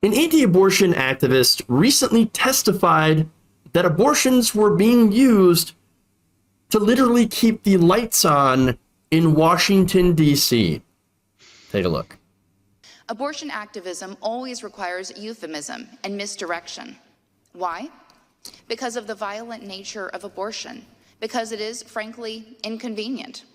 An anti-abortion activist recently testified that abortions were being used to literally keep the lights on in Washington, D.C. Take a look. Abortion activism always requires euphemism and misdirection. Why? Because of the violent nature of abortion, because it is, frankly, inconvenient.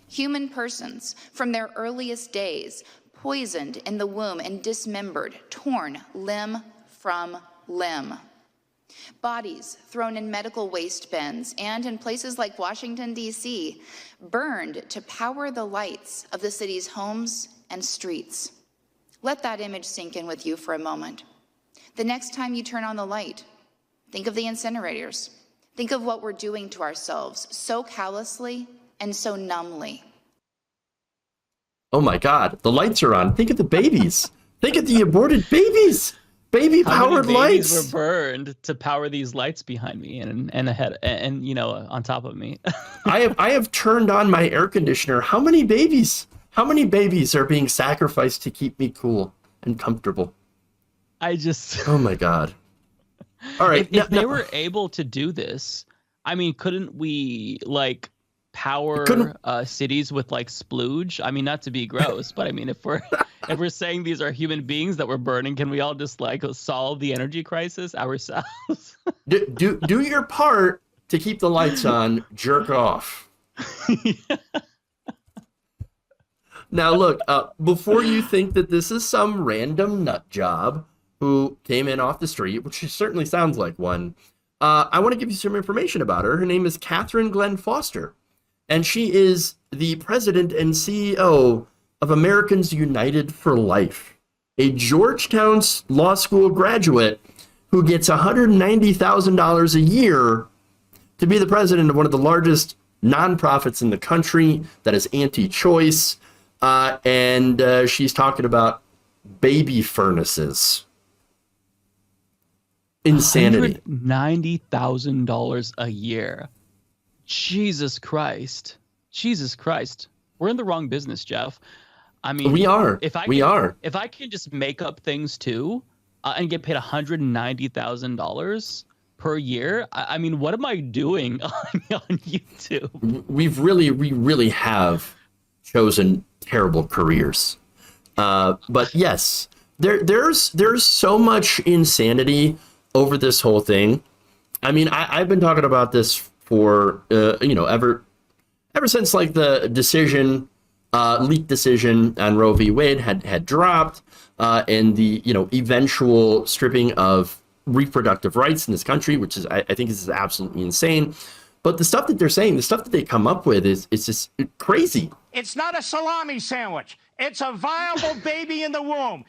Human persons, from their earliest days, poisoned in the womb and dismembered, torn limb from limb. Bodies thrown in medical waste bins and, in places like Washington, D.C., burned to power the lights of the city's homes and streets. Let that image sink in with you for a moment. The next time you turn on the light, think of the incinerators. Think of what we're doing to ourselves so callously and so numbly. Oh my God, the lights are on. Think of the babies. Think of the aborted babies. Baby-powered lights were burned to power these lights behind me and ahead and on top of me. I have turned on my air conditioner. How many babies? How many babies are being sacrificed to keep me cool and comfortable? Oh my God. All right. If they were able to do this, I mean, couldn't we power cities with splooge? I mean, not to be gross, but I mean, if we're saying these are human beings that we're burning, can we all just solve the energy crisis ourselves? do your part to keep the lights on. Jerk off. Yeah. Now look, before you think that this is some random nut job who came in off the street, which certainly sounds like one, I want to give you some information about her. Her name is Catherine Glenn Foster, and she is the president and CEO of Americans United for Life, a Georgetown Law School graduate who gets $190,000 a year to be the president of one of the largest nonprofits in the country that is anti-choice. And she's talking about baby furnaces. Insanity. $190,000 a year. Jesus Christ. We're in the wrong business, Jeff. I mean, we are. If I can just make up things too, and get paid $190,000 per year, I mean, what am I doing on YouTube? We really have chosen terrible careers. But yes, there's so much insanity over this whole thing. I mean, I've been talking about this for ever since the decision, leaked decision on Roe v. Wade had dropped, and the eventual stripping of reproductive rights in this country, which is I think is absolutely insane. But the stuff that they're saying, the stuff that they come up with is just crazy. It's not a salami sandwich. It's a viable baby in the womb.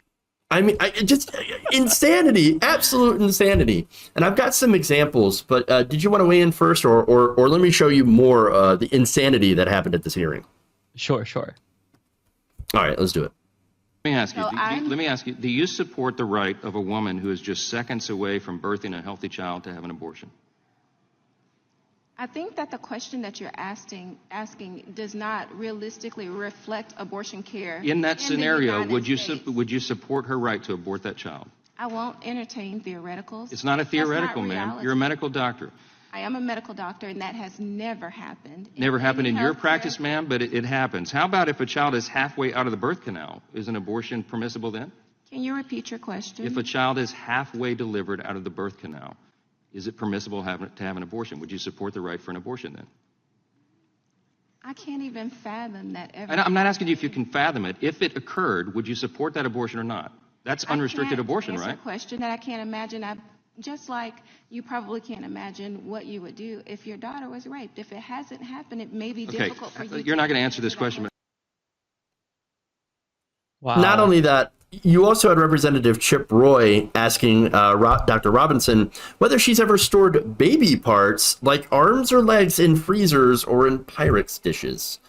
I mean, just insanity, absolute insanity. And I've got some examples, but did you want to weigh in first, or let me show you more the insanity that happened at this hearing? Sure. All right, let's do it. Let me ask you, do you support the right of a woman who is just seconds away from birthing a healthy child to have an abortion? I think that the question that you're asking does not realistically reflect abortion care. In that scenario, would you support her right to abort that child? I won't entertain theoreticals. It's not a theoretical, ma'am. You're a medical doctor. I am a medical doctor, and that has never happened. Never happened in your practice, ma'am, but it happens. How about if a child is halfway out of the birth canal? Is an abortion permissible then? Can you repeat your question? If a child is halfway delivered out of the birth canal, is it permissible to have an abortion? Would you support the right for an abortion then? I can't even fathom that ever. I'm not asking you if you can fathom it. If it occurred, would you support that abortion or not? That's unrestricted abortion, right? That's a question that I can't imagine. Just like you probably can't imagine what you would do if your daughter was raped. If it hasn't happened, it may be difficult for you. You're not going to answer this question. Wow. Not only that, you also had Representative Chip Roy asking Dr. Robinson whether she's ever stored baby parts like arms or legs in freezers or in Pyrex dishes.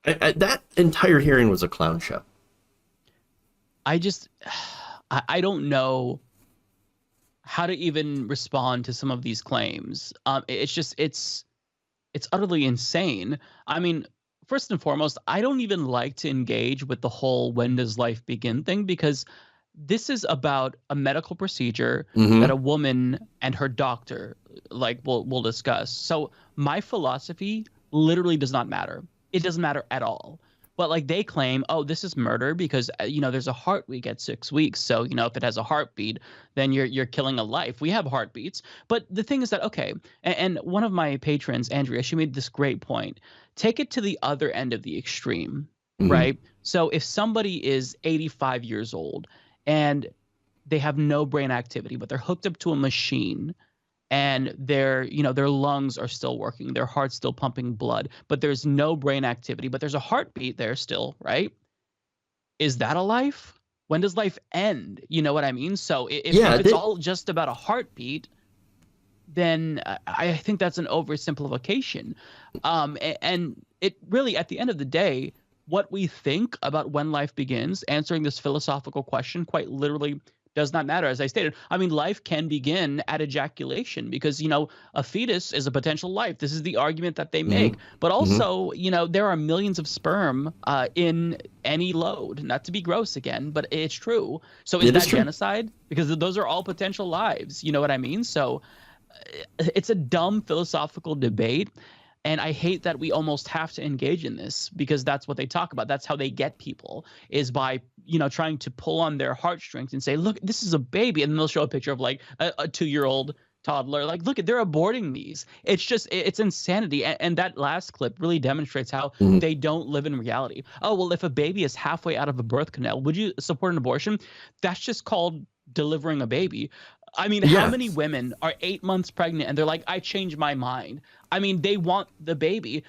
That entire hearing was a clown show. I don't know how to even respond to some of these claims. It's utterly insane. I mean, first and foremost, I don't even like to engage with the whole "when does life begin" thing, because this is about a medical procedure Mm-hmm. that a woman and her doctor will discuss. So my philosophy literally does not matter. It doesn't matter at all. But they claim, oh, this is murder because there's a heartbeat at 6 weeks. So if it has a heartbeat, then you're killing a life. We have heartbeats. But the thing is that, okay, and one of my patrons, Andrea, she made this great point. Take it to the other end of the extreme, right? So if somebody is 85 years old and they have no brain activity, but they're hooked up to a machine and their lungs are still working, their heart's still pumping blood, but there's no brain activity, but there's a heartbeat there still, right? Is that a life? When does life end? You know what I mean? So if it's all just about a heartbeat, then I think that's an oversimplification. And it really, at the end of the day, what we think about when life begins, answering this philosophical question quite literally does not matter. As I stated, I mean, life can begin at ejaculation because, a fetus is a potential life. This is the argument that they make. But also, there are millions of sperm in any load. Not to be gross again, but it's true. So is that genocide? Because those are all potential lives. You know what I mean? So it's a dumb philosophical debate. And I hate that we almost have to engage in this because that's what they talk about. That's how they get people, is by, trying to pull on their heartstrings and say, look, this is a baby. And then they'll show a picture of a 2-year-old toddler. Look, they're aborting these. It's insanity. And that last clip really demonstrates how they don't live in reality. Oh, well, if a baby is halfway out of a birth canal, would you support an abortion? That's just called delivering a baby. I mean, how many women are 8 months pregnant and they're like, I changed my mind? I mean, they want the baby.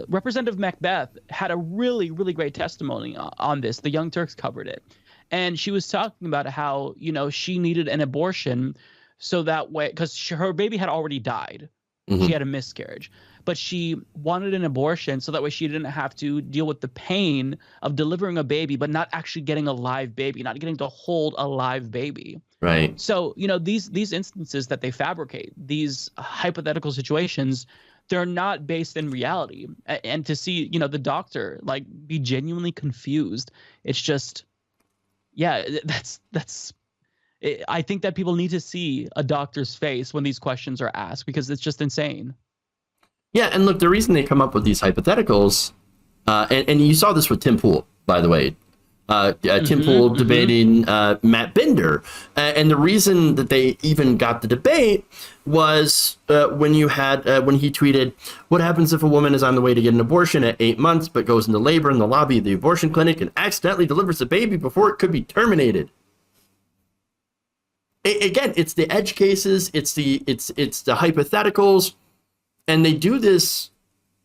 Representative Macbeth had a really, really great testimony on this. The Young Turks covered it. And she was talking about how, she needed an abortion so that way, because her baby had already died. She had a miscarriage. But she wanted an abortion so that way she didn't have to deal with the pain of delivering a baby, but not actually getting a live baby, not getting to hold a live baby. Right. So, these instances that they fabricate, these hypothetical situations, they're not based in reality. And to see, the doctor be genuinely confused, it's just, I think that people need to see a doctor's face when these questions are asked because it's just insane. Yeah, and look, the reason they come up with these hypotheticals, and you saw this with Tim Pool, by the way. Tim Pool debating Matt Binder. And the reason that they even got the debate was when he tweeted, what happens if a woman is on the way to get an abortion at 8 months, but goes into labor in the lobby of the abortion clinic and accidentally delivers a baby before it could be terminated? Again, it's the edge cases, it's the hypotheticals, and they do this,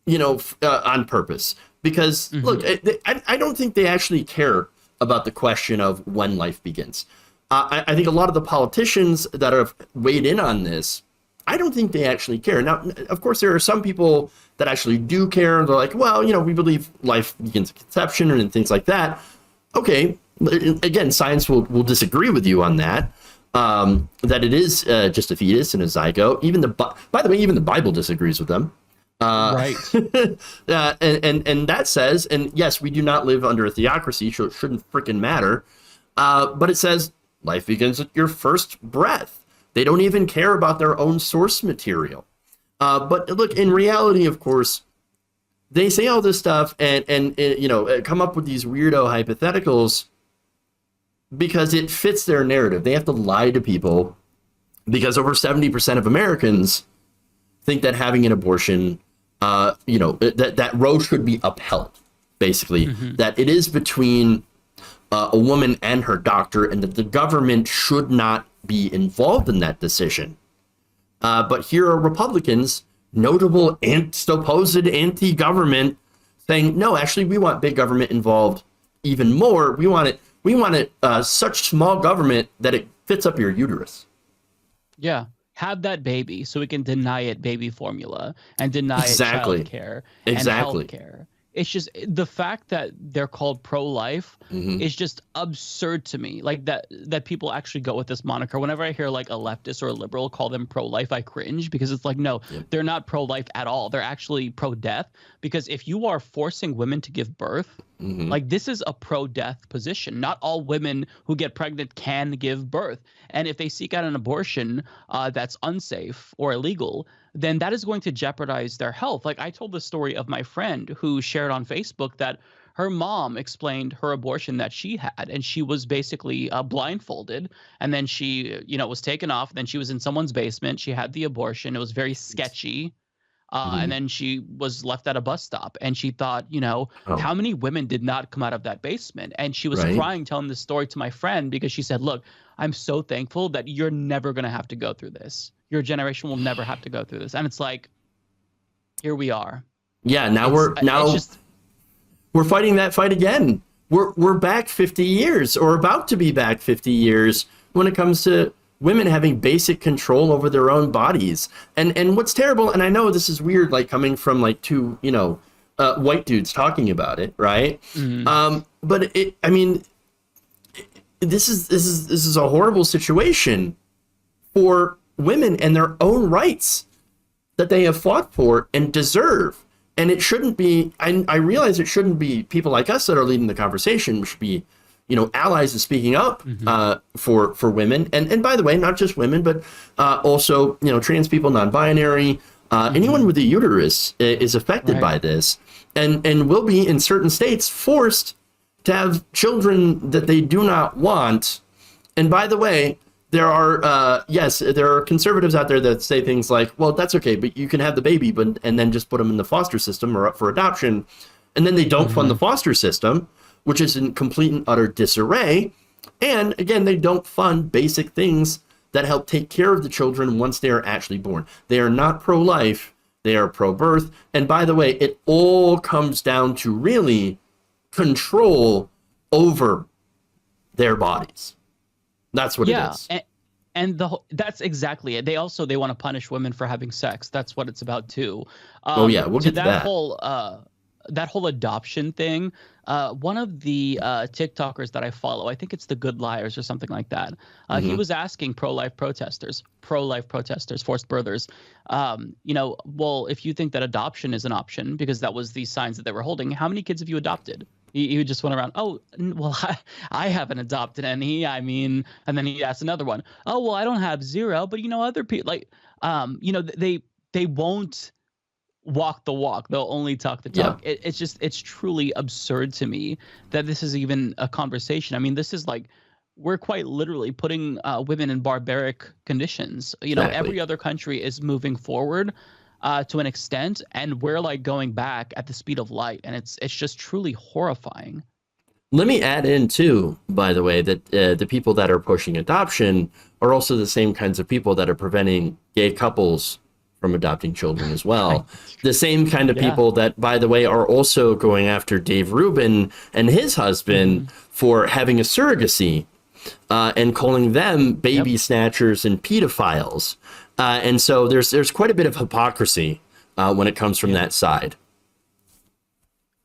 on purpose. Because, look, I don't think they actually care about the question of when life begins. I think a lot of the politicians that have weighed in on this, I don't think they actually care. Now, of course, there are some people that actually do care. They're like, well, we believe life begins at conception and things like that. Okay, again, science will disagree with you on that. That it is just a fetus and a zygote. By the way, even the Bible disagrees with them. Right. And that says, and yes, we do not live under a theocracy, so it shouldn't freaking matter. But it says life begins with your first breath. They don't even care about their own source material. But look, in reality, of course, they say all this stuff and come up with these weirdo hypotheticals because it fits their narrative. They have to lie to people because over 70% of Americans think that having an abortion, that Roe should be upheld, basically, that it is between a woman and her doctor and that the government should not be involved in that decision. But here are Republicans, notable supposed anti-government, saying, no, actually, we want big government involved even more. We want it such small government that it fits up your uterus. Yeah. Have that baby so we can deny it baby formula and deny it child care and health care. It's just the fact that they're called pro-life is just absurd to me. Like that people actually go with this moniker. Whenever I hear a leftist or a liberal call them pro-life, I cringe because it's no, they're not pro-life at all. They're actually pro-death, because if you are forcing women to give birth, Like, this is a pro-death position. Not all women who get pregnant can give birth. And if they seek out an abortion that's unsafe or illegal, then that is going to jeopardize their health. Like, I told the story of my friend who shared on Facebook that her mom explained her abortion that she had, and she was basically blindfolded. And then she, was taken off. Then she was in someone's basement. She had the abortion. It was very sketchy. And then she was left at a bus stop, and she thought, how many women did not come out of that basement? And she was crying, telling this story to my friend, because she said, look, I'm so thankful that you're never going to have to go through this. Your generation will never have to go through this. And it's like, here we are. Yeah. Now we're fighting that fight again. We're back 50 years, or about to be back 50 years, when it comes to women having basic control over their own bodies. And what's terrible, and I know this is weird, like coming from like two, white dudes talking about it, right? But this is a horrible situation for women and their own rights that they have fought for and deserve. And it shouldn't be, I realize it shouldn't be people like us that are leading the conversation. We should be, allies and speaking up for women. And by the way, not just women, but also, trans people, non-binary, anyone with a uterus is affected by this and will be in certain states forced to have children that they do not want. And by the way, there are conservatives out there that say things like, well, that's okay, but you can have the baby, and then just put them in the foster system or up for adoption. And then they don't fund the foster system, which is in complete and utter disarray. And again, they don't fund basic things that help take care of the children once they are actually born. They are not pro-life, they are pro-birth. And by the way, it all comes down to really control over their bodies. That's what it is. And that's exactly it. They want to punish women for having sex. That's what it's about too. We'll get to that. That whole adoption thing. One of the TikTokers that I follow, I think it's the Good Liars or something like that. He was asking pro-life protesters, forced birthers, well, if you think that adoption is an option, because that was the signs that they were holding, how many kids have you adopted? He just went around, I haven't adopted any. And then he asked another one, I don't have zero. But, other people, they won't walk the walk. They'll only talk the talk. Yeah. It's truly absurd to me that this is even a conversation. This is like, we're quite literally putting women in barbaric conditions. Exactly. Every other country is moving forward to an extent, and we're like going back at the speed of light, and it's just truly horrifying. Let me add in too, by the way, that the people that are pushing adoption are also the same kinds of people that are preventing gay couples from adopting children as well. The same kind of people that, by the way, are also going after Dave Rubin and his husband for having a surrogacy and calling them baby snatchers and pedophiles. And so there's quite a bit of hypocrisy when it comes from that side.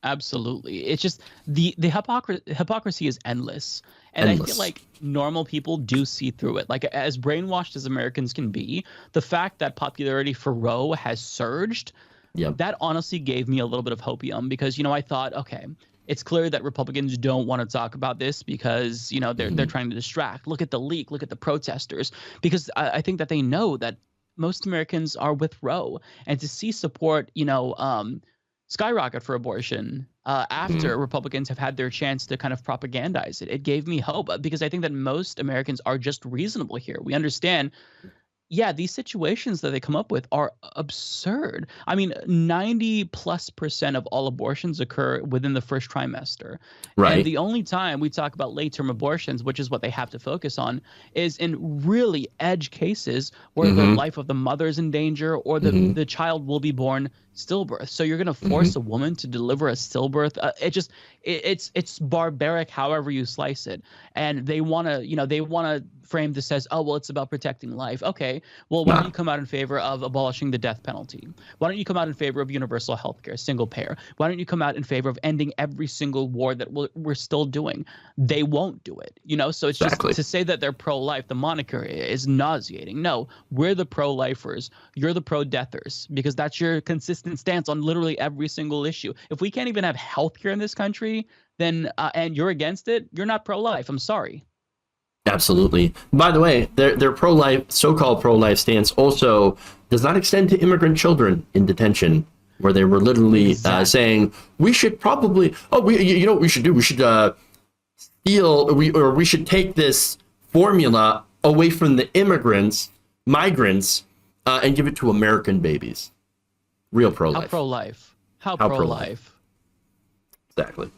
Absolutely. It's just the hypocrisy is endless. And I feel like normal people do see through it. Like, as brainwashed as Americans can be, the fact that popularity for Roe has surged, that honestly gave me a little bit of hopium, because, I thought, okay, it's clear that Republicans don't want to talk about this because, they're trying to distract. Look at the leak. Look at the protesters. Because I think that they know that most Americans are with Roe. And to see support, skyrocket for abortion after Republicans have had their chance to kind of propagandize it, it gave me hope, because I think that most Americans are just reasonable here. We understand, these situations that they come up with are absurd. 90+% of all abortions occur within the first trimester. Right. And the only time we talk about late-term abortions, which is what they have to focus on, is in really edge cases where the life of the mother is in danger, or the child will be born stillbirth. So you're going to force a woman to deliver a stillbirth. It's barbaric, however you slice it. And they want to frame this as, it's about protecting life. Okay, well, why don't you come out in favor of abolishing the death penalty? Why don't you come out in favor of universal health care, single payer? Why don't you come out in favor of ending every single war that we're still doing? They won't do it, So it's just to say that they're pro-life, the moniker is nauseating. No, we're the pro-lifers. You're the pro-deathers, because that's your consistent consistent stance on literally every single issue. If we can't even have healthcare in this country, then and you're against it, you're not pro-life. I'm sorry. Absolutely. By the way, their pro-life, so-called pro-life stance also does not extend to immigrant children in detention, where they were literally saying we should probably, you know what we should do? We should we should take this formula away from the migrants, and give it to American babies. Real pro-life. How pro-life? How How pro-life? Exactly.